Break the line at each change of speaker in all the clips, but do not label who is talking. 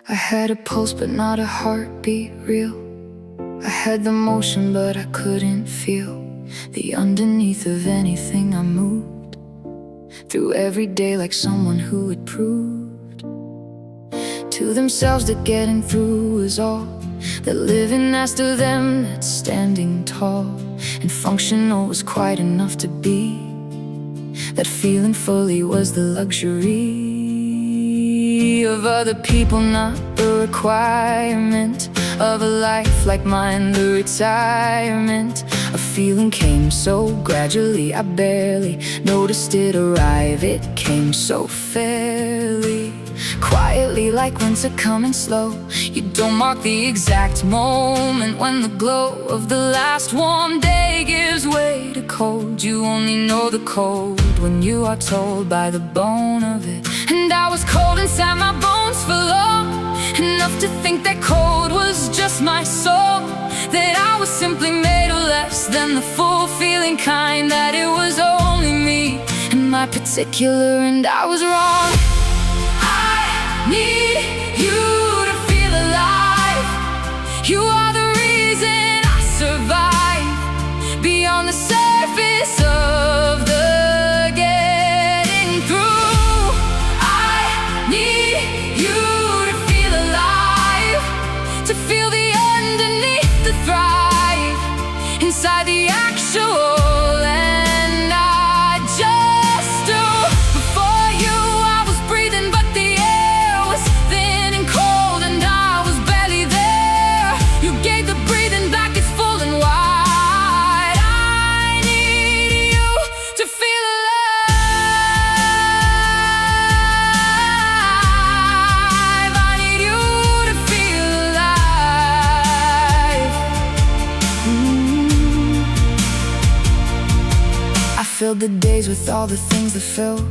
I had a pulse but not a heartbeat real. I had the motion but I couldn't feel the underneath of anything I moved through every day, like someone who had proved to themselves that getting through was all, that living asked of them, that standing tall and functional was quite enough to be, that feeling fully was the luxury of other people, not the requirement of a life like mine, the retirement. A feeling came so gradually, I barely noticed it arrive. It came so fairly, quietly, like winter coming slow. You don't mark the exact moment when the glow of the last warm day gives way to cold. You only know the cold when you are told by the bone of it. And I was cold inside my bones for long, enough to think that cold was just my soul, that I was simply made of less than the full feeling kind, that it was only me and my particular, and I was wrong. I need you to feel alive. You are the reason I survive beyond the surface of the getting through. I need you to feel alive, to feel the underneath, the thrive inside the actual. And I just do. Before you I was breathing, but the air was thin and cold, and I was barely there. You gave the breathing back its full and wide. I need you to feel alive. I need you to feel alive. I filled the days with all the things that fill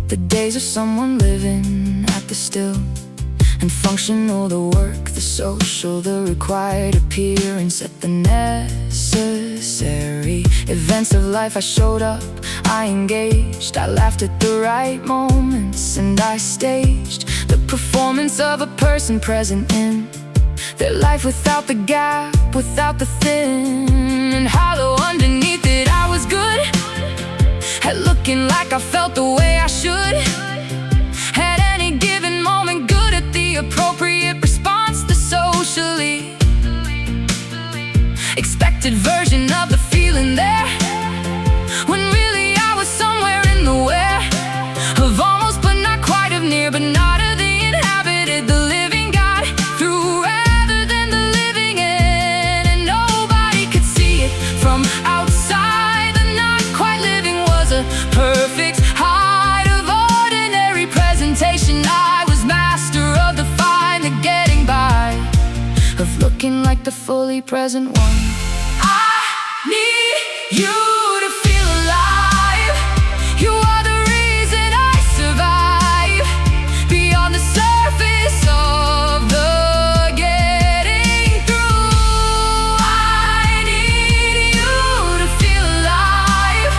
the days of someone living at the still and functional, the work, the social, the required appearance at the necessary events of life. I showed up, I engaged, I laughed at the right moments, and I staged the performance of a person present in their life without the gap, without the thin and hollow underneath it. I was good at looking like I felt the way I should at any given moment, good at the appropriate response, the socially expected version of the feeling there, when really I was somewhere in the where of almost but not quite, of near but not of the inhabited. The living got through rather than the living in, and nobody could see it from outside. The not quite living was a perfect height of ordinary presentation. I was master of the fine, the getting by, of looking like the fully present one. I need you to feel alive. You are the reason I survive beyond the surface of the getting through. I need you to feel alive,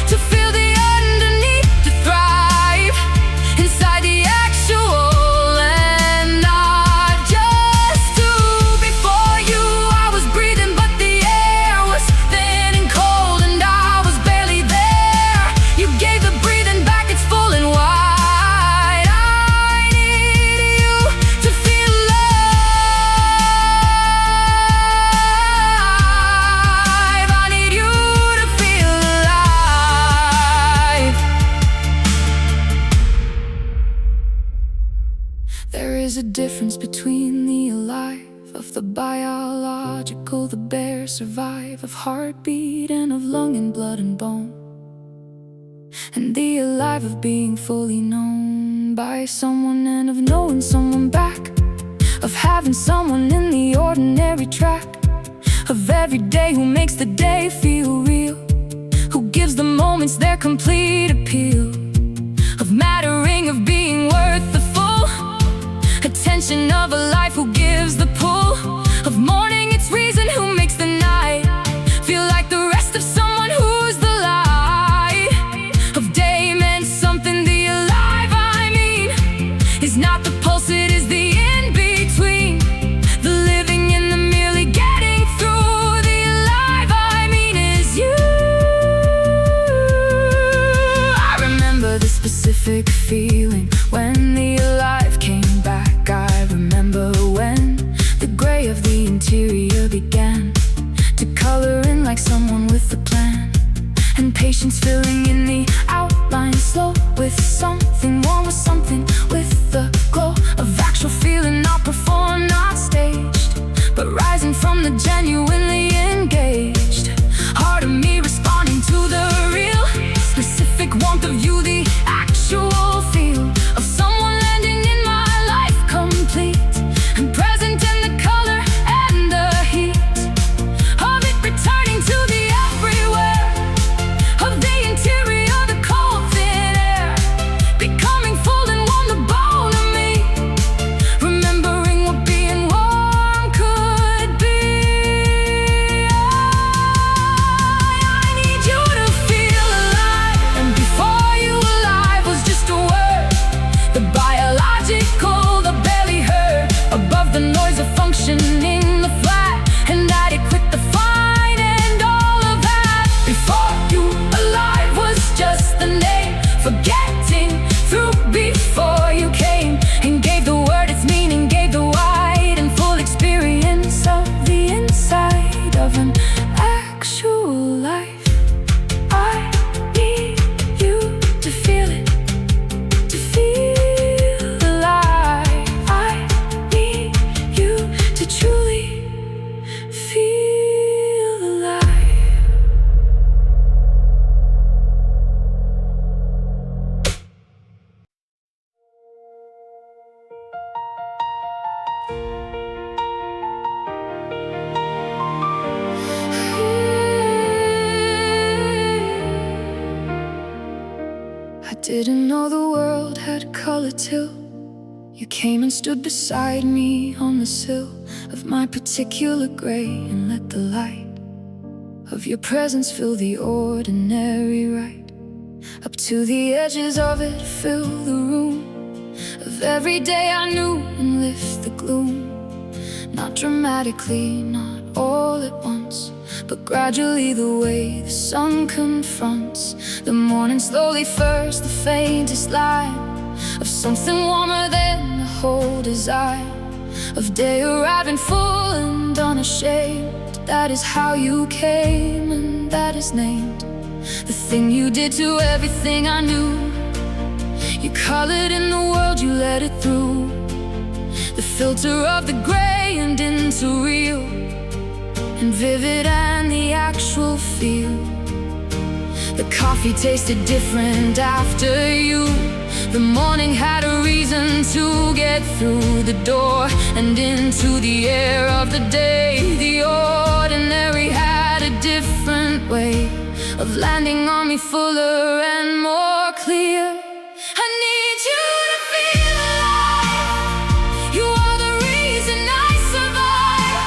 to feel the underneath, to thrive inside the actual, and not just to. Before you I was breathing, but the air was thin and cold, and I was barely there. You gave the breathing back its full and wide. I need you to feel alive. I need you to feel alive. There is a difference between the alive of the biological, the bare survive of heartbeat and of lung and blood and bone, and the alive of being fully known by someone, and of knowing someone back, of having someone in the ordinary track of every day, who makes the day feel real, who gives the moments their complete appeal, of mattering, of being worth the full attention of a life, who gives the feeling when the alive came back. I remember when the gray of the interior began to color in like someone with a plan, and patience filling in the outline, slow with something warm, with something with the glow of actual feeling, not performed, not staged, but rising from the genuinely engaged heart of me, responding to the real, specific warmth of you, the actual feel of someone landing in my life, complete and present in the color and the heat of it, returning to the everywhere of the interior, the cold thin air, becoming full and warm, the bone of me, remembering what being warm could be. I need you to feel alive, and before you alive was just a word, the biological, the barely heard, above the noise of functioning, the flat and adequate, the fine and all of that. Before you alive was just the name, forgetting through before you came and gave the word its meaning, gave the wide and full experience of the inside of an actual life. I need you to feel it, to feel alive. I need you to truly feel alive. I didn't know the world had color till you came and stood beside me on the sill of my particular gray, and let the light of your presence fill the ordinary right up to the edges of it, fill the room of every day I knew, and lift the gloom, not dramatically, not all at once, but gradually, the way the sun confronts the morning slowly, first the faintest line of something warmer than the whole desire of day arriving full and unashamed. That is how you came, and that is named the thing you did to everything I knew. You colored in the world, you let it through the filter of the gray and into real and vivid and the actual feel. The coffee tasted different after you. The morning had a reason to get through the door and into the air of the day. The ordinary had a different way of landing on me, fuller and more clear. I need you to feel alive. You are the reason I survive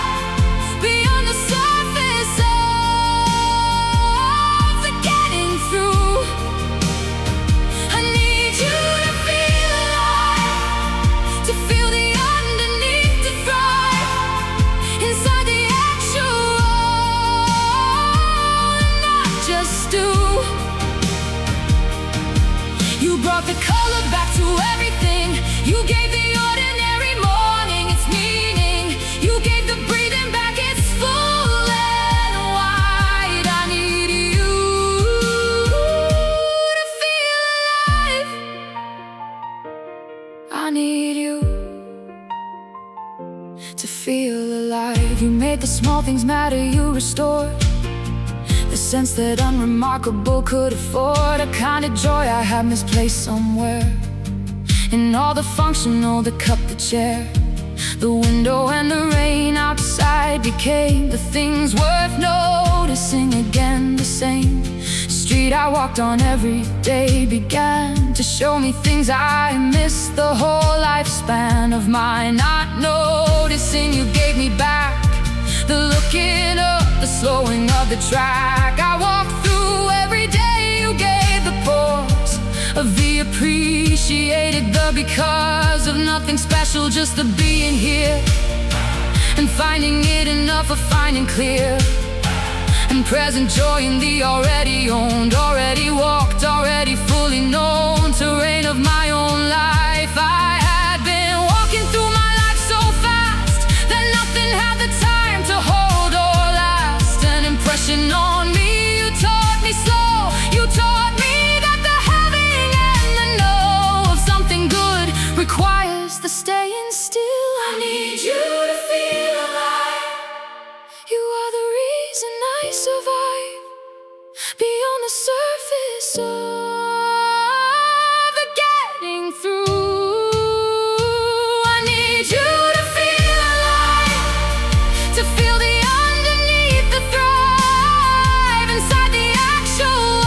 beyond the surface of the getting through. I need you to feel alive, to feel the underneath, to thrive inside the actual, and not just do. You brought the color back to everything. You gave the ordinary morning its meaning. You gave the breathing back its full and wide. I need you to feel alive. I need you to feel alive. You made the small things matter. You restored the sense that unremarkable could afford, a kind of joy I had misplaced somewhere. In all the functional, the cup, the chair, the window and the rain outside became the things worth noticing again. The same street I walked on every day began to show me things I missed the whole lifespan of my not noticing. You gave me back the looking up, the slowing of the track I walked through every day. You gave the pause of the appreciated, the because of nothing special, just the being here and finding it enough of finding clear. and present joy in the already owned, already walked, already fully known terrain of my own life. I had been walking through my life so fast that nothing had the time to hold or last an impression on me. You taught me slow, you taught me that the having and the know of something good requires the staying still. I need you to feel alive. You are the reason I survive beyond the surface of the getting through. I need you to feel alive, to feel the underneath, the thrive inside the actual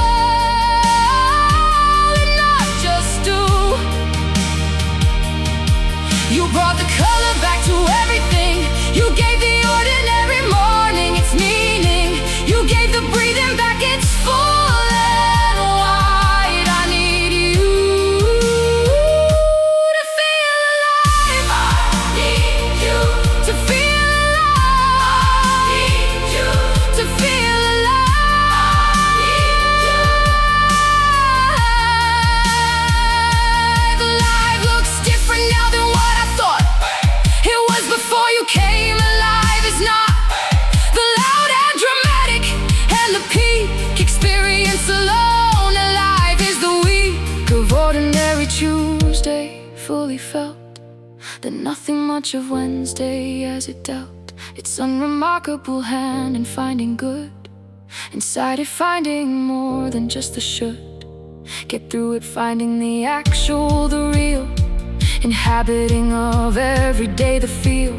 and not just do. You brought the color back to everything. You gave the ordinary morning its meaning. You gave the breathing back its full and wide. I need you to feel alive. I need you to feel alive. I need you to feel alive. I need you. Life looks different now than what I thought it was before you came. Alive is not the loud and dramatic and the peak experience alone. Alive is the week of ordinary Tuesday, fully felt that nothing much of Wednesday as it dealt its unremarkable hand in finding good inside it, finding more than just the should. Get through it, finding the actual, the real, inhabiting of every day the feel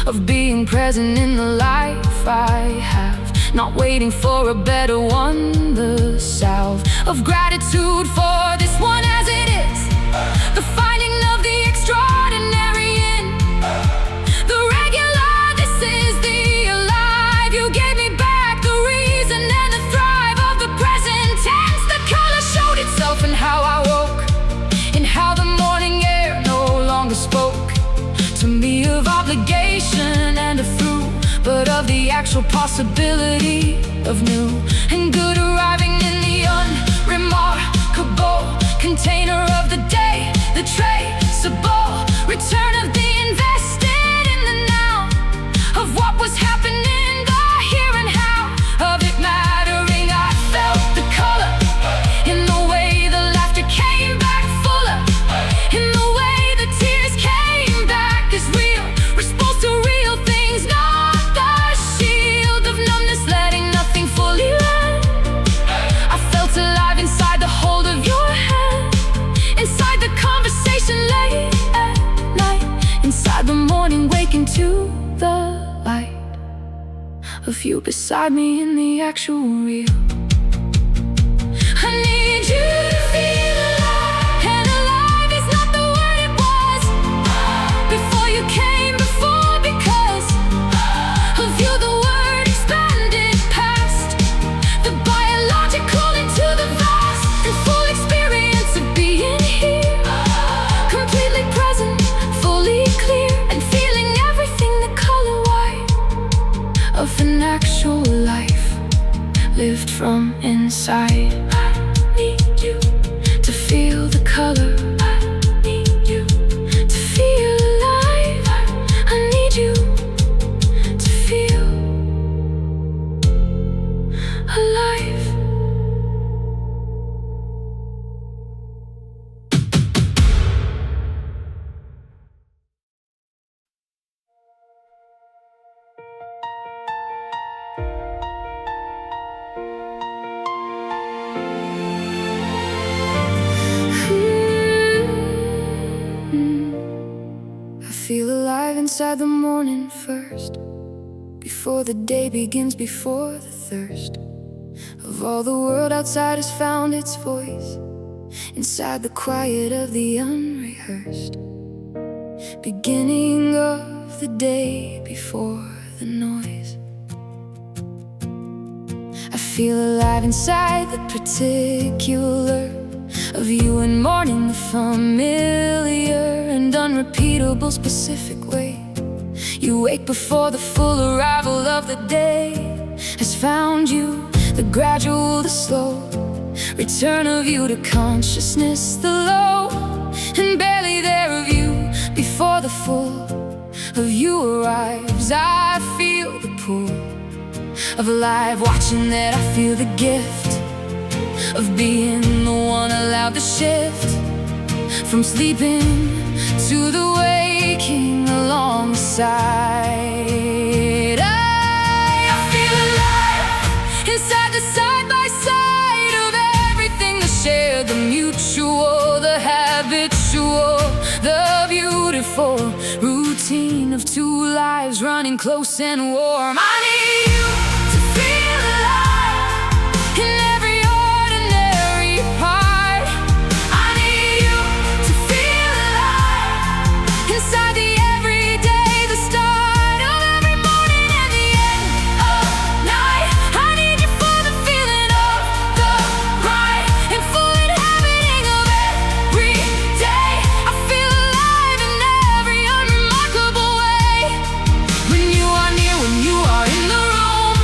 of being present in the life I have, not waiting for a better one. The salve of gratitude for this one as it is, the finding of the extraordinary in the regular. This is the alive. You gave me back the reason and the thrive of the present tense. The color showed itself in how I woke, in how the morning air no longer spoke to me of obligation and a through, but of the actual possibility of new and good arriving in the unremarkable container of the day, the traceable return of the invested in the now, of what was happening, the here and how of it mattering. I felt the color in the way the laughter came back fuller, in the way the tears came back as real response to real things, not the shield of numbness letting nothing fully land. I felt alive inside the hold of your hand, inside the conversation late at night, inside the morning waking to the light of you beside me in the actual real. I need you to feel alive, and alive is not the word it was before you came, before, because of you the word expanded past the biological into the vast and full experience of being here, completely present, fully clear, and feeling everything the color white of an actual life lived from inside. I need you to feel the color. I need you to feel alive. I need you to feel alive. I feel alive inside the morning first, before the day begins, before the thirst of all the world outside has found its voice, inside the quiet of the unrehearsed beginning of the day before the noise. I feel alive inside the particular of you and morning, the familiar and unrepeatable specific way you wake before the full arrival of the day, has found you. The gradual, the slow return of you to consciousness, the low and barely there of you before the full of you arrives. I feel the pull of life, watching that I feel the gift of being the one allowed to shift from sleeping to the waking alongside. I feel alive inside the side by side of everything, the shared, the mutual, the habitual, the beautiful routine of two lives running close and warm. I need you to feel alive in every ordinary part. I need you to feel alive inside the everyday, the start of every morning and the end of night. I need you for the feeling of the right and full inhabiting of every day. I feel alive in every unremarkable way. When you are near, when you are in the room,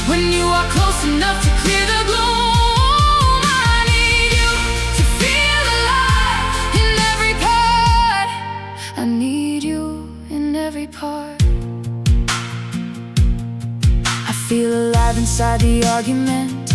when you are close enough to clear the gloom. I need you to feel alive in every part. I need you in every part. I feel alive inside the argument,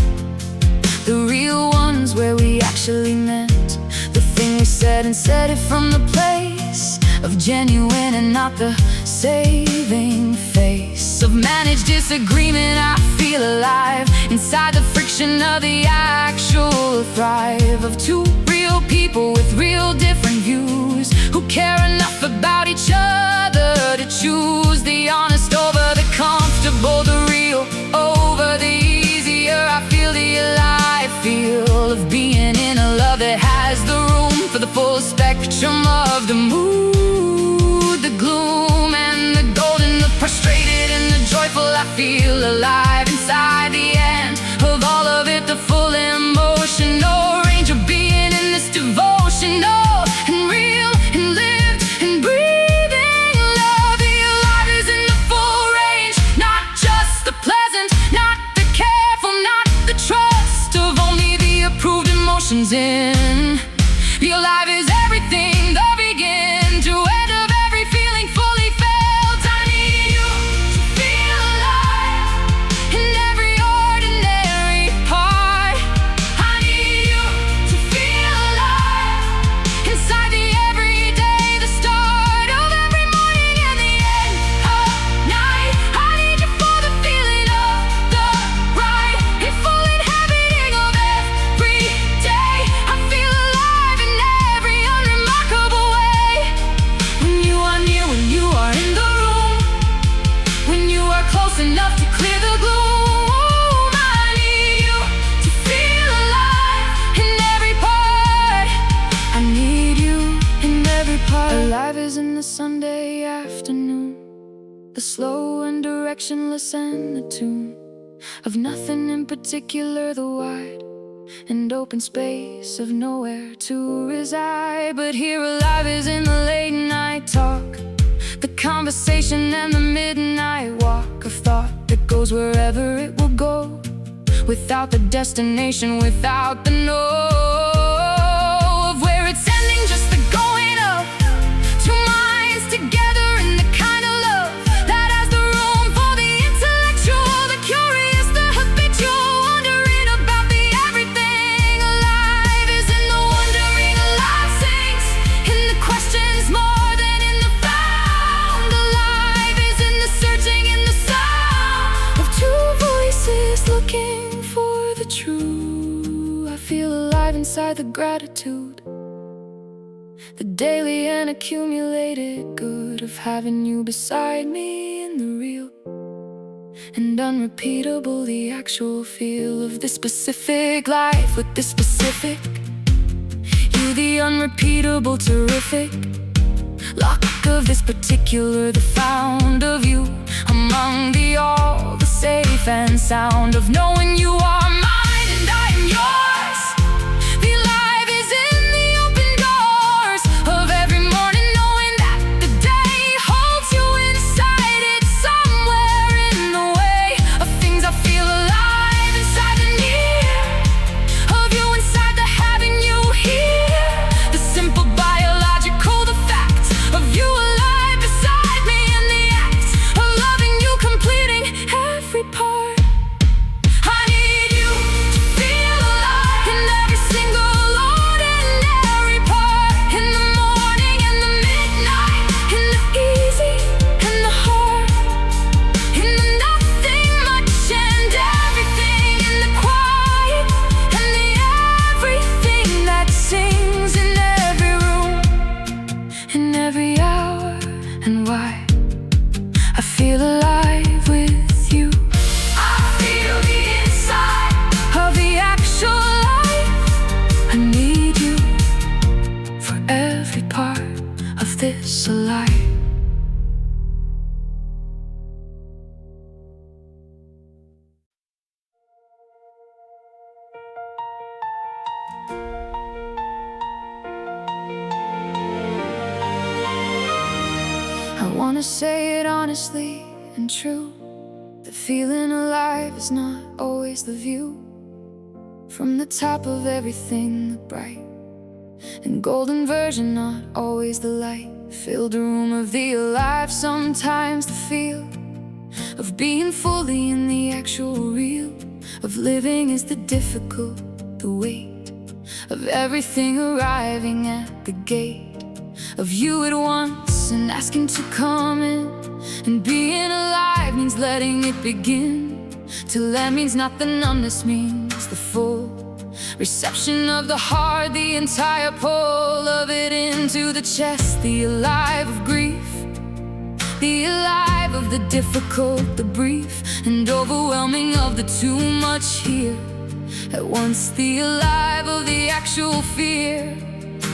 the real ones where we actually meant the thing we said, and said it from the place of genuine and not the saving face of managed disagreement. I feel alive inside the friction of the actual thrive of two real people with real different views, who care enough about each other to choose the honest over the comfortable, the real over the easier. I feel the alive feel of being in a love that has the room for the full spectrum of the mood, the gloom and the golden, the frustrated and the joyful. I feel alive inside the end of all of it, the full emotional range of being in this devotional and real and lived and breathing love. The alive is in the full range, not just the pleasant, not the careful, not the trust of only the approved emotions in. The alive is everything, the begin to end of every feeling fully felt. I need you to feel alive in every ordinary part. I need you to feel alive inside the everyday, the start of every morning and the end of night. I need you for the feeling of the right and full inhabiting of every day. I feel alive in every unremarkable way. When you are near, when you are in the room, when you are close enough to clear the gloom. I need you to feel alive in every part. I need you in every part. Alive is in the Sunday afternoon, the slow and directionless and the tune of nothing in particular, the wide and open space of nowhere to reside. But here alive is in the late night talk, the conversation and the midnight walk of thought that goes wherever it will go, without the destination, without the know of where it's ending, just the going up. Two minds together in the kind of love that has the room for the intellectual, the curious, the habitual, wondering about the everything. Alive is in the wondering, alive sings in the questions more than in the found. Alive is in the searching, in the sound of two voices looking for the true. I feel alive inside the gratitude, the daily and accumulated good of having you beside me in the real and unrepeatable, the actual feel of this specific life with this specific you, the unrepeatable, terrific lock of this particular, the found of you among the all, the safe and sound of knowing you are mine and I am yours. The alive is in the open doors of every morning, knowing that the day holds you inside it somewhere in the way. A and why I feel alive with you. I feel the inside of the actual life. I need you for every part of this alive. I wanna say it honestly and true, that feeling alive is not always the view from the top of everything, the bright and golden version, not always the light filled room of the alive. Sometimes the feel of being fully in the actual real of living is the difficult, the weight of everything arriving at the gate of you at once and asking to come in. And being alive means letting it begin. To let means not the numbness, means the full reception of the heart, the entire pull of it into the chest. The alive of grief, the alive of the difficult, the brief and overwhelming of the too much here at once. The alive of the actual fear.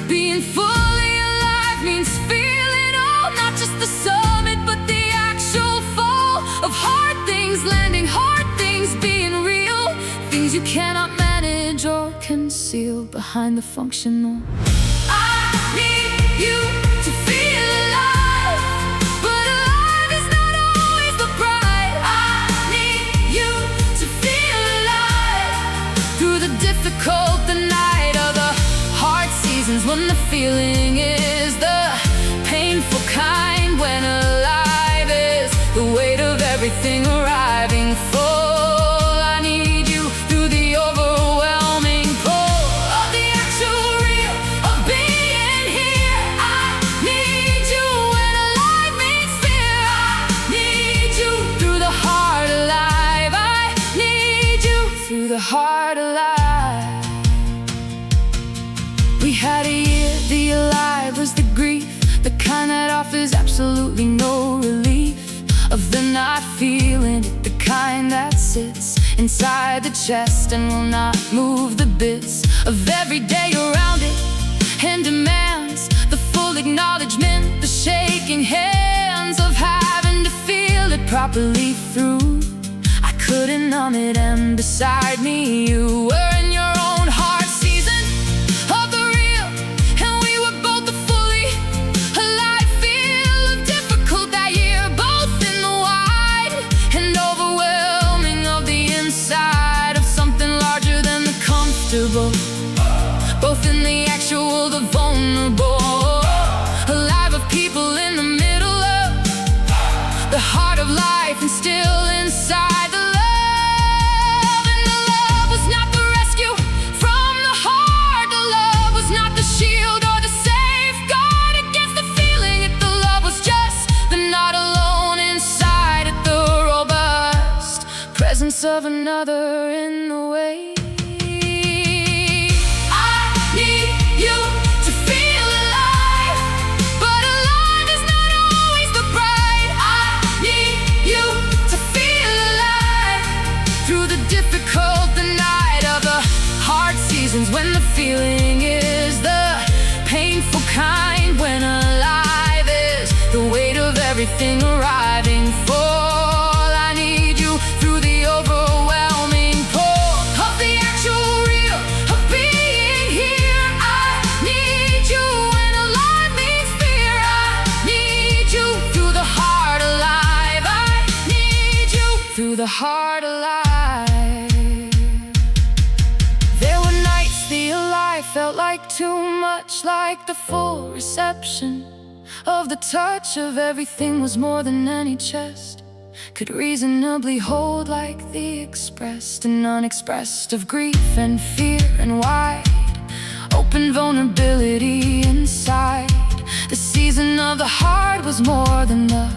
Being fully alive means feeling all, not just the summit but the actual fall of hard things landing, hard things being real, things you cannot manage or conceal behind the functional. I need you to feel alive, but alive is not always the bride. I need you to feel alive through the difficult, the night of the hard seasons, when the feeling is the painful kind, when alive is the weight of everything arriving full. I need you through the overwhelming pull of the actual real of being here. I need you when alive means fear. I need you through the heart alive. I need you through the heart alive. We had a year, the alive was the grief, the kind that offers absolutely no relief of the not feeling it, the kind that sits inside the chest and will not move the bits of every day around it, and demands the full acknowledgement, the shaking hands of having to feel it properly through. I couldn't numb it, and beside me you were in your own heart season of the real, and we were both the fully alive feel of difficult that year, both in the wide and overwhelming of the inside of something larger than the comfortable, both in the actual, the vulnerable, alive of people in the middle of the heart of life and still inside the love. And the love was not the rescue from the heart, the love was not the shield or the safeguard against the feeling it, the love was just the not alone inside it, the robust presence of another in the way. I need you to feel alive, but alive is not always the bride. I need you to feel alive through the difficult, the night of the hard seasons, when the feeling is the painful kind, when alive is the weight of everything arriving full. I need you through the overwhelming pull of the actual real of being here. I need you when alive means fear. I need you through the heart alive. I need you through the heart alive. There were nights the alive felt like too much, like the full reception of the touch of everything was more than any chest could reasonably hold, like the expressed and unexpressed of grief and fear and wide open vulnerability inside. The season of the heart was more than the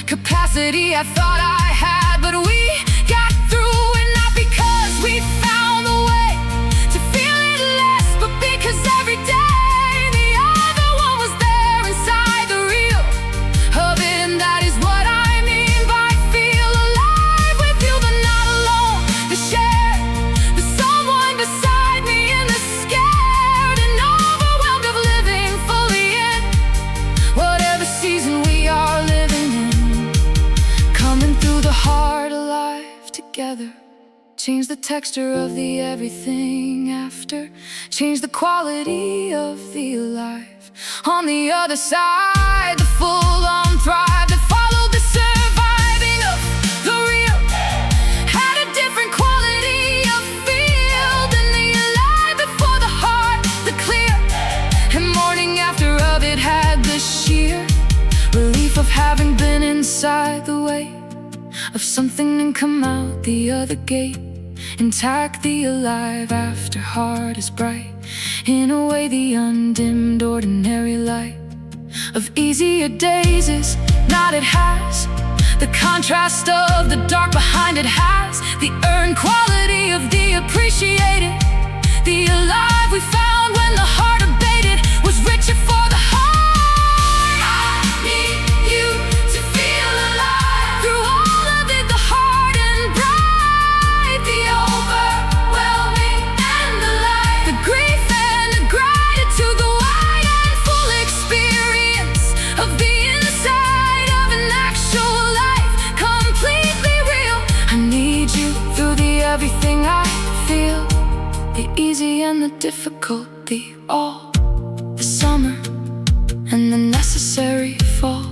capacity I thought I had, but we got through it not because we found a way to feel it less, but because every day the other one was there inside the real together. Change the texture of the everything after. Change the quality of the alive. On the other side, the full-on thrive that followed the surviving of the real had a different quality of feel than the alive before the heart, the clear. And morning after of it had the sheer relief of having been inside the way of something and come out the other gate. Intact, the alive after heart is bright. In a way the undimmed ordinary light of easier days is not, it has the contrast of the dark behind it, has the earned quality of the appreciated. The alive we found when the heart abated was richer for the heart. I need you to feel alive through all of it, the hard and bright, the overwhelming and the light, the grief and the gratitude, the wide and full experience of the inside of an actual life, completely real. I need you through the everything I feel, the easy and the difficult, the all, the summer and the necessary fall.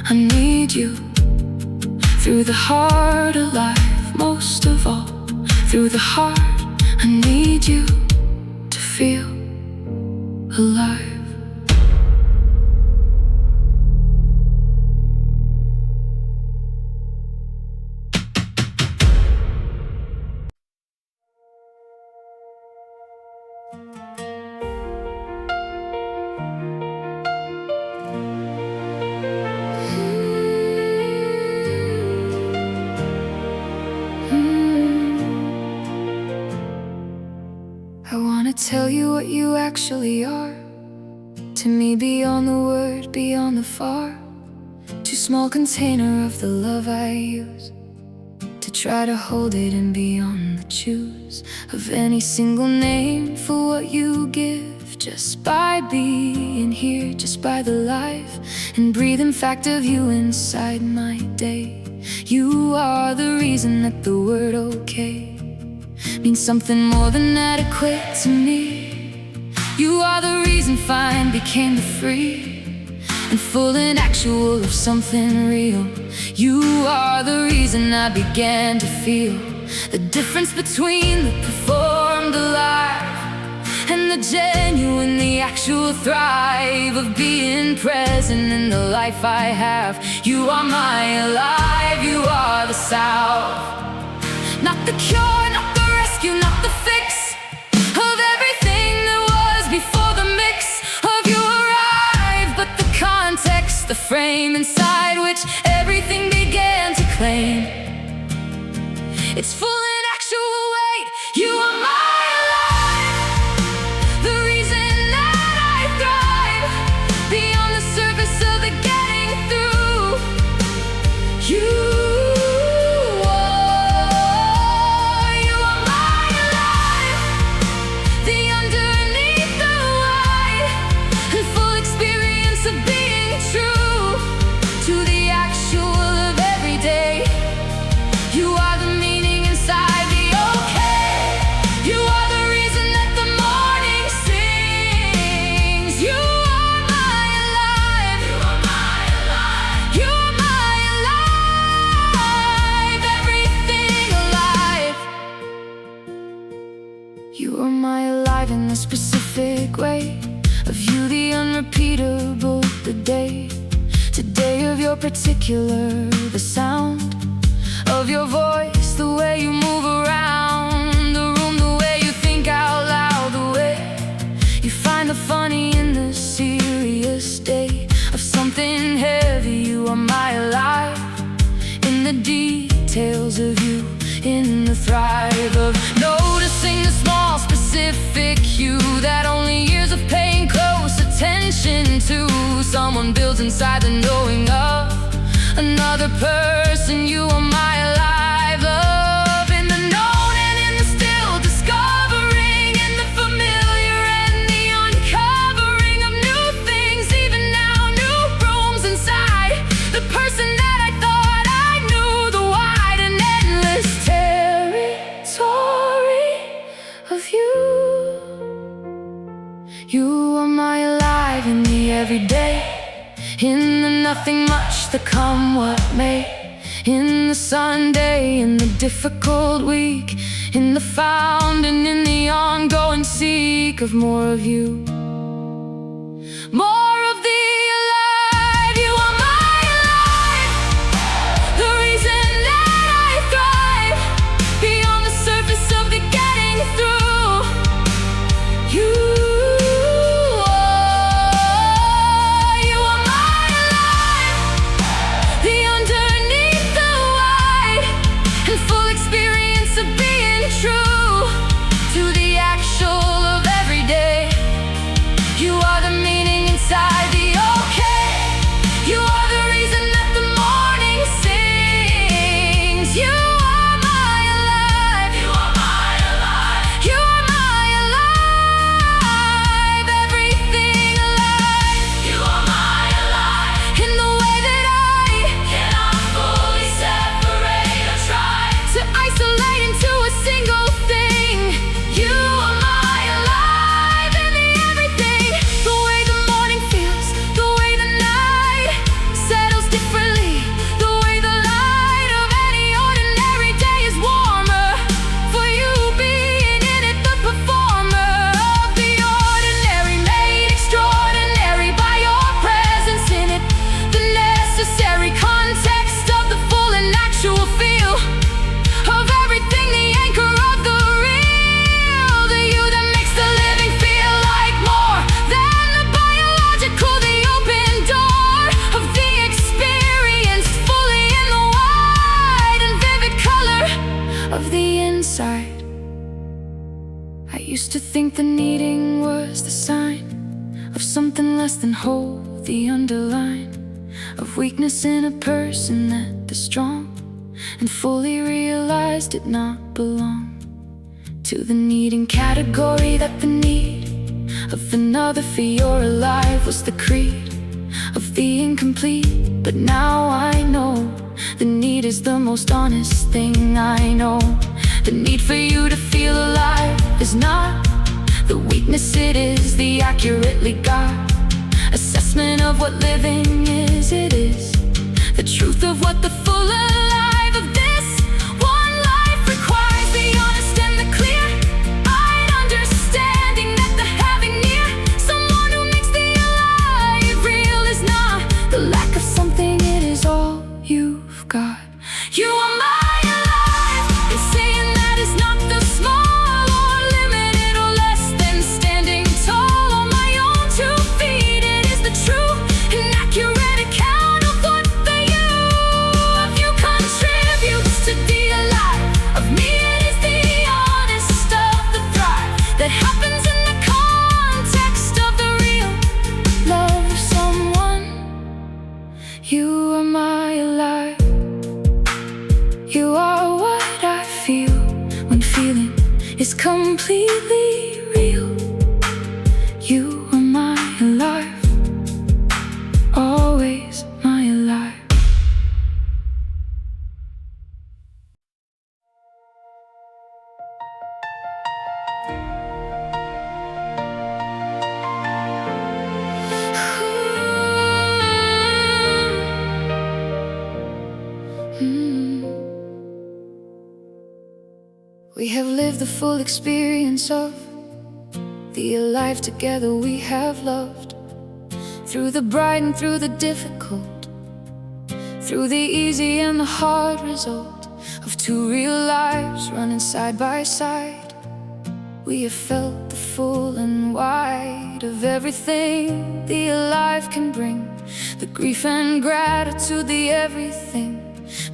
I need you through the heart alive, most of all, through the heart. I need you to feel alive. I wanna tell you what you actually are. To me, beyond the word, beyond the far, too small container of the love I use to try to hold it in beyond the choose of any single name for what you give. Just by being here, just by the life and breathing fact of you inside my day. You are the reason that the word okay means something more than adequate to me. You are the reason fine became the free and full and actual of something real. You are the reason I began to feel the difference between the performed alive and the genuine, the actual thrive of being present in the life I have. You are my alive, you are the salve, not the cure, not the rescue, not the fix of everything that was before the mix of you arrived, but the context, the frame inside which everything began to claim its full and actual weight. You are my alive, the reason that I thrive beyond the surface of the getting through. You You are my alive in the specific way of you, the unrepeatable, the day to day of your particular, the sound of your voice, the way you move around the room, the way you think out loud, the way you find the funny in the serious day of something heavy. You are my alive in the details of you, in the thrive of noticing the small specific you that only years of paying close attention to someone builds inside the knowing of another person. You are my alive love in the known and in the still, discovering in the familiar and the uncovering of new things. Even now, new rooms inside the person that I thought I knew, the wide and every day. In the nothing much, the come what may. In the Sunday, in the difficult week, in the found and in the ongoing seek of more of you, more of the alive. You are my alive, the reason that I thrive, beyond the surface of the getting through. You are my alive, the underneath the wide and full experience of being true to the actual of every day. You are the meaning inside the okay. You are the reason that the morning sings. You are my alive. You are my alive. You are my alive. Everything alive. You are my alive. In the way that I cannot fully separate or try to isolate into a single thing. You are my alive in the everything. The way the morning feels, the way the night settles differently, the way the light of any ordinary day is warmer for you being in it, the performer of the ordinary, made extraordinary by your presence in it, the necessary context of the full and actual feel of everything, the anchor of the real, the you that makes the living feel like more than the biological, the open door of the experience, fully in the wide and vivid color of the inside. I used to think the needing was the sign of something less than whole, the underline of weakness in a person that the strong and fully realized did not belong to the needing category, that the need of another for your alive was the creed of the incomplete. But now I know the need is the most honest thing I know. The need for you to feel alive is not the weakness, it is the accurately got assessment of what living is. It is the truth of what the full alive of this one life requires, the honest and the clear-eyed understanding that the having near someone who makes the alive real is not the lack of something, it is all you've got. You are my alive, and saying that is not the small or limited or less than standing tall on my own 2 feet. It is the true and accurate account of what the you of you contributes to the alive of me. It is the honest of the thrive that happens in the context of the real love of someone. You are my alive. You are what I feel when feeling is completely real. You are my alive, always my alive. We have lived the full experience of the alive. Together we have loved, through the bright and through the difficult, through the easy and the hard result of 2 real lives running side by side. We have felt the full and wide of everything the alive can bring, the grief and gratitude, the everything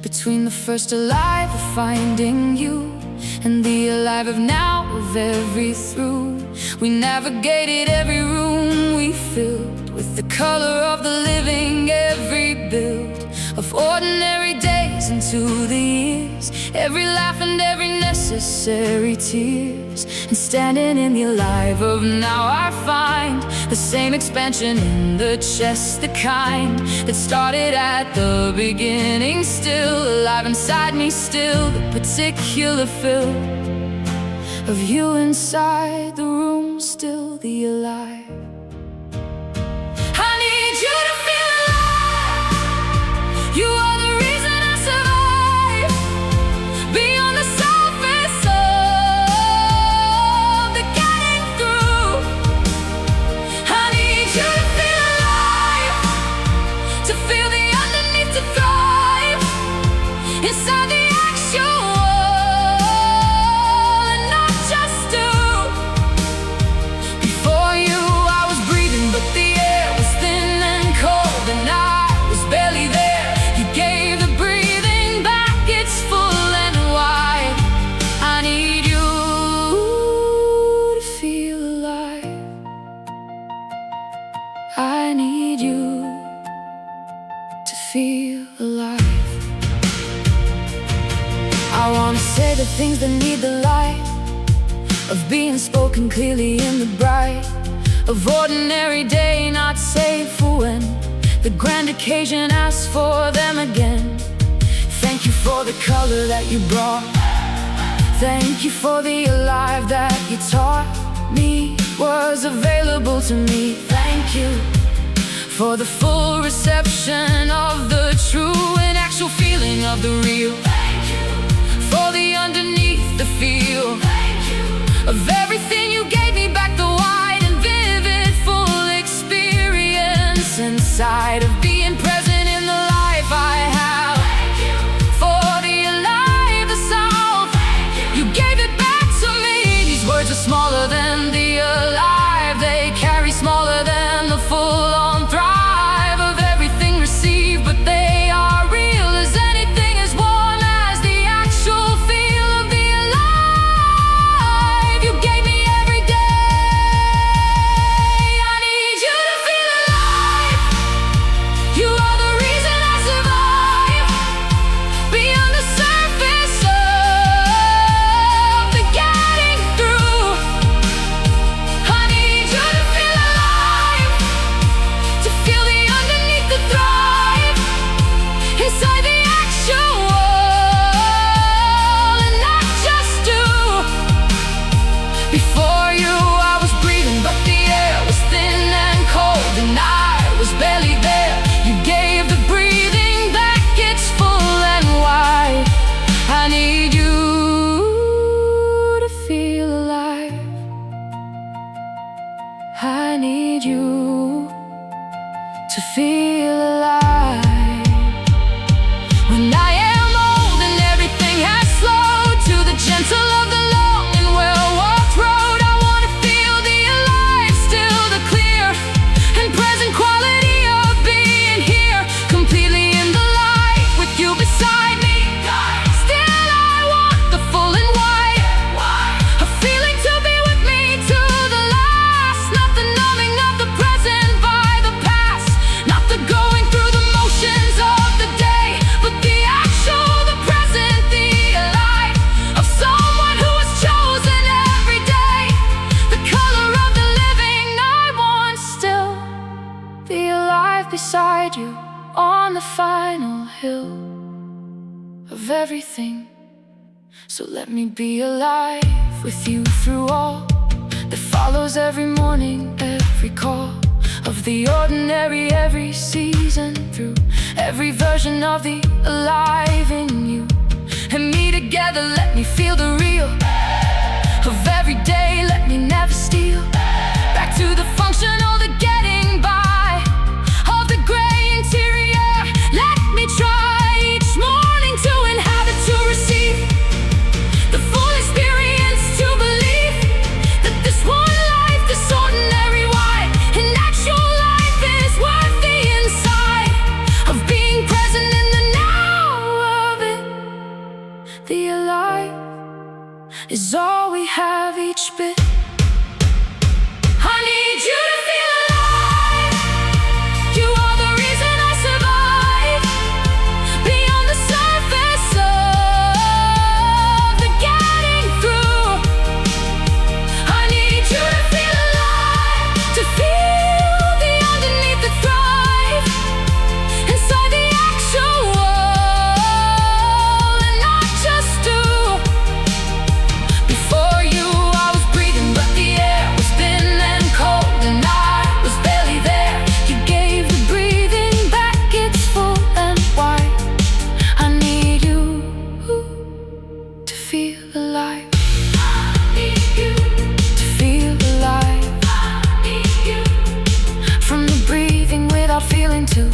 between the first alive of finding you and the alive of now of every through. We navigated every room we filled with the color of the living, every build of ordinary days into the years, every laugh and every necessary tears. And standing in the alive of now, I find the same expansion in the chest, the kind that started at the beginning, still alive inside me, still the particular fill of you inside the room, still the alive. I I need you to feel alive. I wanna say the things that need the light of being spoken clearly in the bright of ordinary day, not safe for when the grand occasion asks for them again. Thank you for the color that you brought. Thank you for the alive that you taught me was available to me. Thank you for the full reception of the true and actual feeling of the real. Thank you for the underneath the feel. Thank you of everything you gave me back, the wide and vivid full experience inside of being present in the life I have. Thank you for the alive, the sound. You gave it back to me. These words are smaller than the alive. They carry smaller than the full-on thrive of everything received, but they are real as anything, as warm as the actual feel of the alive you gave me every day. I need you to feel alive. You are the reason I survive beyond the surface of the getting through. I need you to feel alive, to feel the underneath the thrive inside the actual, and not just do. Before you I was breathing, but the air was thin and cold, and I was barely there. You gave the breathing back its full and wide. I need you to feel alive. I need you to feel alive. When I am old and everything has slowed to the gentle of the long and well-walked road, I wanna feel the alive, still the clear and present quality of being here, completely in the light with you beside me. Still I want the full and wide, a feeling to be with me to the last, not the numbing of the present by the past, not the going through the motions of the day, but the actual, the present, the alive of someone who was chosen every day, the color of the living I want, still be alive beside you on the final hill of everything. So let me be alive with you through all that follows every morning, every call of the ordinary, every season, through every version of the alive in you and me together. Let me feel the real of every day. Let me never steal back to the functional, the getting by of the gray interior. Let me try each morning to inhabit, to receive the full experience, to believe that this one life, this ordinary wide and actual life is worth the inside of being present in the now of it. The alive is all we have, each bit. I need you to feel alive. You are the reason I survive beyond the surface of the getting through. I need you to feel alive, to feel the underneath the thrive inside the actual, and not just do. Before you I was breathing, but the air was thin and cold, and I was barely there. You gave the breathing back its full and wide. I need you to feel alive. I need you to feel alive. I need you from the breathing without feeling to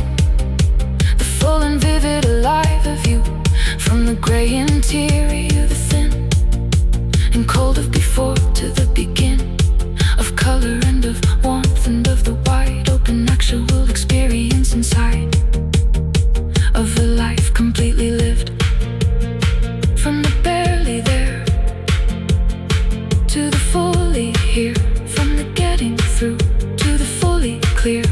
the full and vivid alive of you, from the gray interior, the thin and cold of before to the begin of color and of warmth and of the wide open actual experience inside of a life completely lived, from the barely there to the fully here, from the getting through to the fully clear.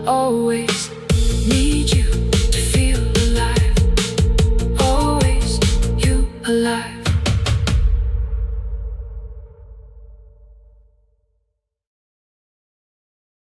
always need you to feel alive. Always you alive.